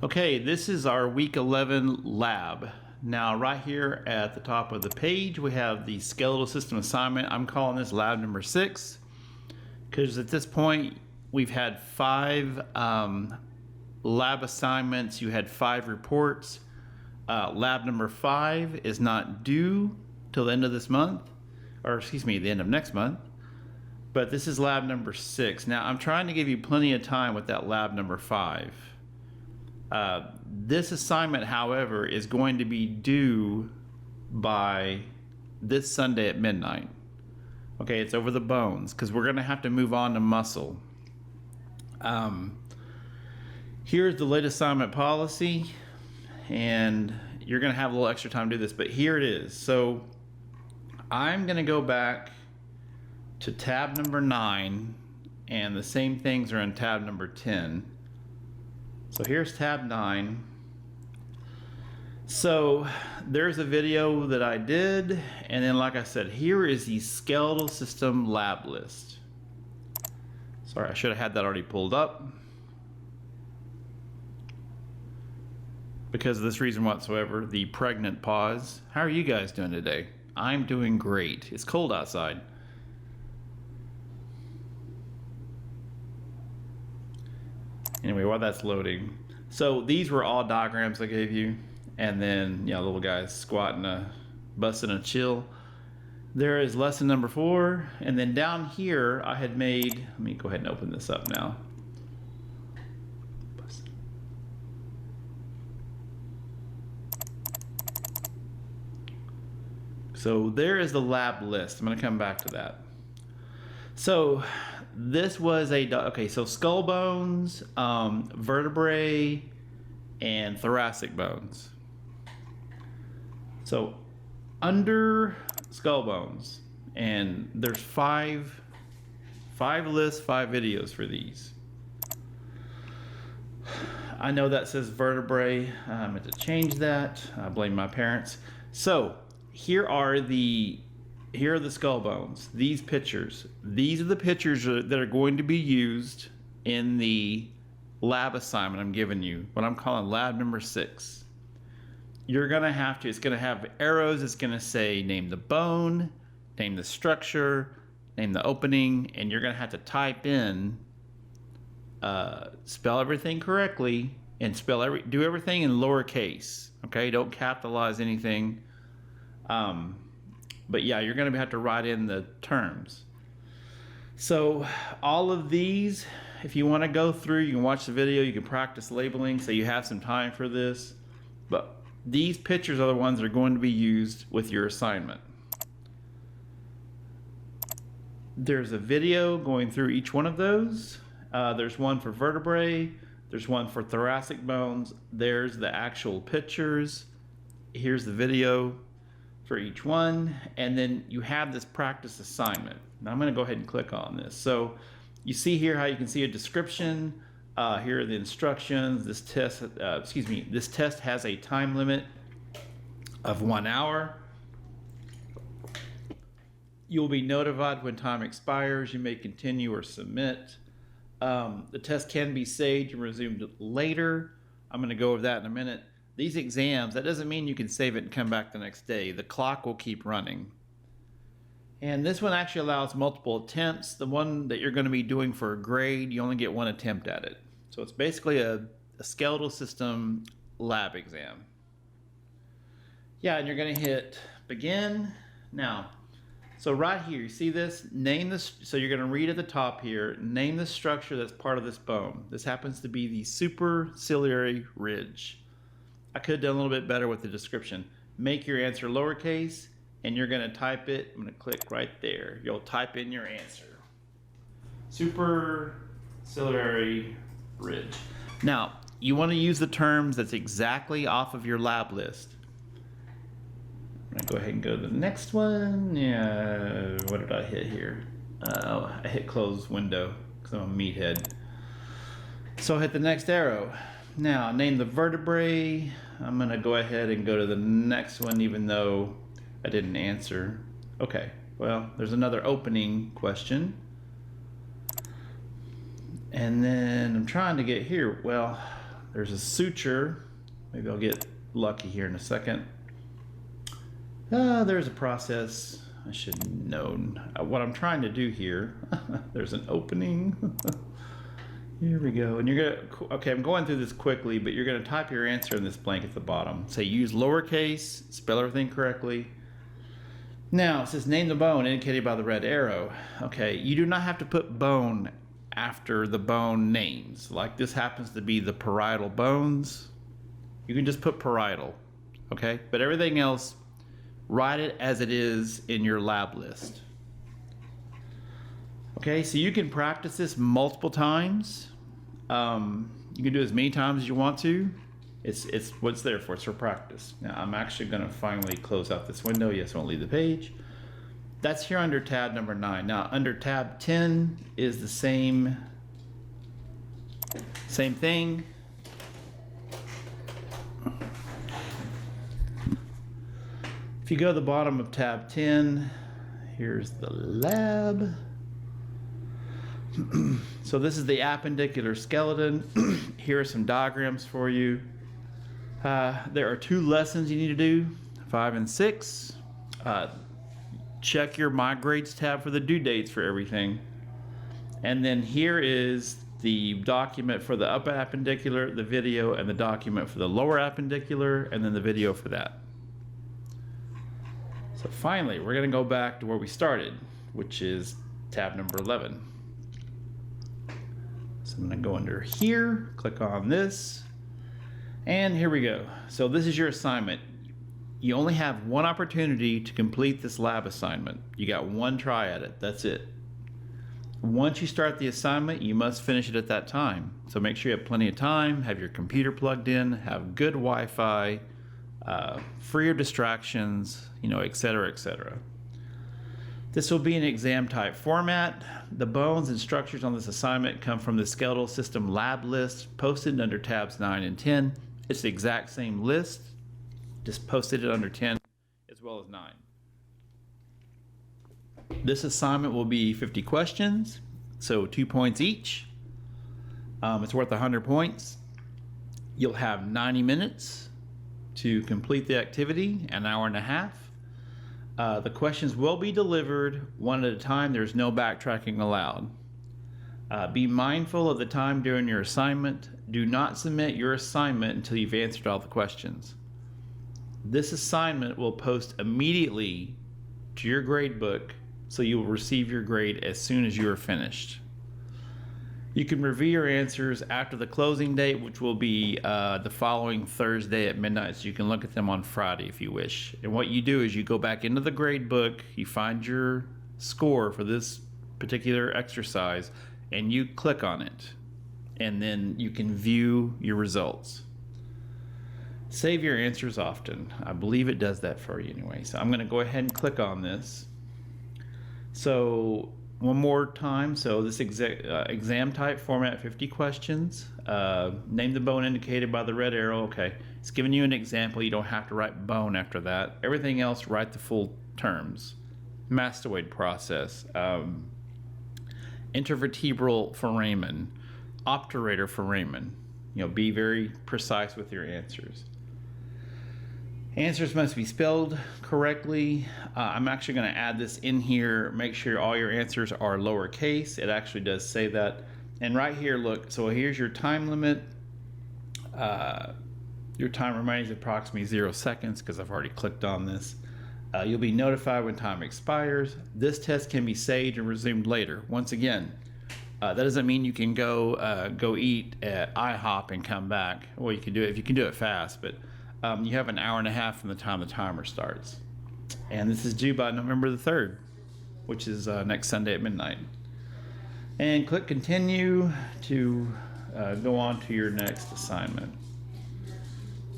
Okay, this is our week 11 lab. Now right here at the top of the page we have the skeletal system assignment. I'm calling this lab number 6 because at this point we've had 5 lab assignments. You had 5 reports. Lab number 5 is not due till the end of this month, or excuse me, the end of next month. But this is lab number 6. Now I'm trying to give you plenty of time with that lab number 5. This assignment, however, is going to be due by this Sunday at midnight. Okay, it's over the bones because we're going to have to move on to muscle. Here's the late assignment policy, and you're going to have a little extra time to do this, but here it is. So I'm going to go back to tab number 9, and the same things are in tab number 10. So here's tab 9. So there's a video that I did, and then like I said, here is the skeletal system lab list. Sorry, I should have had that already pulled up. Because of this reason whatsoever, the pregnant pause. How are you guys doing today? I'm doing great. It's cold outside. Anyway, while that's loading, so these were all diagrams I gave you, and then little guys squatting, busting a chill. There is lesson number 4, and then down here I had made. Let me go ahead and open this up now. So there is the lab list. I'm going to come back to that. So this was so skull bones, vertebrae, and thoracic bones. So under skull bones, and there's 5 lists, 5 videos for these. I know that says vertebrae. I meant to change that. I blame my parents. So here are the skull bones. These pictures. These are the pictures that are going to be used in the lab assignment I'm giving you, what I'm calling lab number 6. You're going to have to, it's going to have arrows. It's going to say name the bone, name the structure, name the opening, and you're going to have to type in, spell everything correctly, and do everything in lowercase. Okay, don't capitalize anything. But yeah, you're going to have to write in the terms. So all of these, if you want to go through, you can watch the video, you can practice labeling so you have some time for this. But these pictures are the ones that are going to be used with your assignment. There's a video going through each one of those. There's one for vertebrae. There's one for thoracic bones. There's the actual pictures. Here's the video for each one, and then you have this practice assignment. Now I'm going to go ahead and click on this. So you see here how you can see a description. Here are the instructions. This test has a time limit of 1 hour. You'll be notified when time expires. You may continue or submit. The test can be saved and resumed later. I'm going to go over that in a minute. These exams, that doesn't mean you can save it and come back the next day. The clock will keep running. And this one actually allows multiple attempts. The one that you're going to be doing for a grade, you only get 1 attempt at it. So it's basically a skeletal system lab exam. Yeah, and you're going to hit begin. Now, so right here, you see this? Name this. So you're going to read at the top here, name the structure that's part of this bone. This happens to be the superciliary ridge. I could have done a little bit better with the description. Make your answer lowercase, and you're going to type it. I'm going to click right there. You'll type in your answer. Superciliary ridge. Now, you want to use the terms that's exactly off of your lab list. I'm going to go ahead and go to the next one. Yeah, what did I hit here? I hit close window because I'm a meathead. So I'll hit the next arrow. Now, name the vertebrae. I'm going to go ahead and go to the next one, even though I didn't answer. Okay, well, there's another opening question. And then I'm trying to get here. Well, there's a suture. Maybe I'll get lucky here in a second. There's a process. I should have known what I'm trying to do here. There's an opening. Here we go. And you're gonna, okay, I'm going through this quickly, but you're gonna type your answer in this blank at the bottom. Say use lowercase, spell everything correctly. Now, it says name the bone indicated by the red arrow. Okay, you do not have to put bone after the bone names. Like this happens to be the parietal bones. You can just put parietal, okay? But everything else, write it as it is in your lab list. Okay, so you can practice this multiple times. You can do as many times as you want to. It's what it's there for. It's for practice. Now I'm actually going to finally close out this window. Yes, I won't leave the page. That's here under tab number 9. Now under tab 10 is the same thing. If you go to the bottom of tab 10, here's the lab. So this is the appendicular skeleton. Here are some diagrams for you. There are 2 lessons you need to do, 5 and 6. Check your My Grades tab for the due dates for everything. And then here is the document for the upper appendicular, the video, and the document for the lower appendicular, and then the video for that. So finally, we're going to go back to where we started, which is tab number 11. So I'm going to go under here, click on this, and here we go. So this is your assignment. You only have one opportunity to complete this lab assignment. You got one try at it, that's it. Once you start the assignment, you must finish it at that time. So make sure you have plenty of time, have your computer plugged in, have good Wi-Fi, free of distractions, et cetera, et cetera. This will be an exam type format. The bones and structures on this assignment come from the Skeletal System lab list posted under tabs 9 and 10. It's the exact same list, just posted it under 10 as well as 9. This assignment will be 50 questions, so 2 points each. It's worth 100 points. You'll have 90 minutes to complete the activity, an hour and a half. The questions will be delivered one at a time. There's no backtracking allowed. Be mindful of the time during your assignment. Do not submit your assignment until you've answered all the questions. This assignment will post immediately to your grade book, so you will receive your grade as soon as you are finished. You can review your answers after the closing date, which will be the following Thursday at midnight, so you can look at them on Friday if you wish. And what you do is you go back into the grade book, you find your score for this particular exercise, and you click on it. And then you can view your results. Save your answers often. I believe it does that for you anyway. So I'm going to go ahead and click on this. So one more time, so this exam type format, 50 questions. Name the bone indicated by the red arrow. Okay, it's giving you an example. You don't have to write bone after that. Everything else, write the full terms. Mastoid process, intervertebral foramen, obturator foramen. Be very precise with your answers. Answers must be spelled correctly. I'm actually going to add this in here. Make sure all your answers are lowercase. It actually does say that. And right here, look, so here's your time limit. Your time remains approximately 0 seconds because I've already clicked on this. You'll be notified when time expires. This test can be saved and resumed later. Once again, that doesn't mean you can go eat at IHOP and come back. Well, you can do it if you can do it fast, but you have an hour and a half from the time the timer starts. And this is due by November the 3rd, which is next Sunday at midnight. And click continue to go on to your next assignment.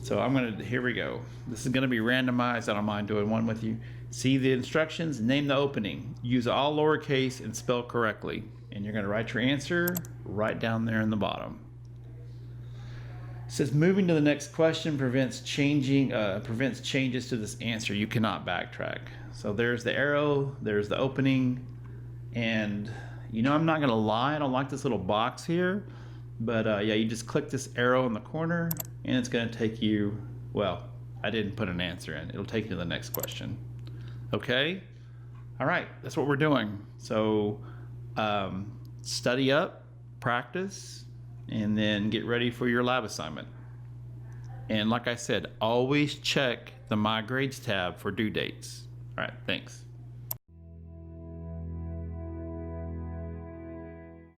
So here we go. This is gonna be randomized. I don't mind doing one with you. See the instructions, name the opening. Use all lowercase and spell correctly. And you're gonna write your answer right down there in the bottom. It says moving to the next question prevents changes to this answer. You cannot backtrack. So there's the arrow, there's the opening, and I'm not gonna lie, I don't like this little box here, But yeah, you just click this arrow in the corner and it's going to take you, well, I didn't put an answer in. It'll take you to the next question. Okay? All right, that's what we're doing. So study up, practice, and then get ready for your lab assignment. And like I said, always check the My Grades tab for due dates. All right, thanks.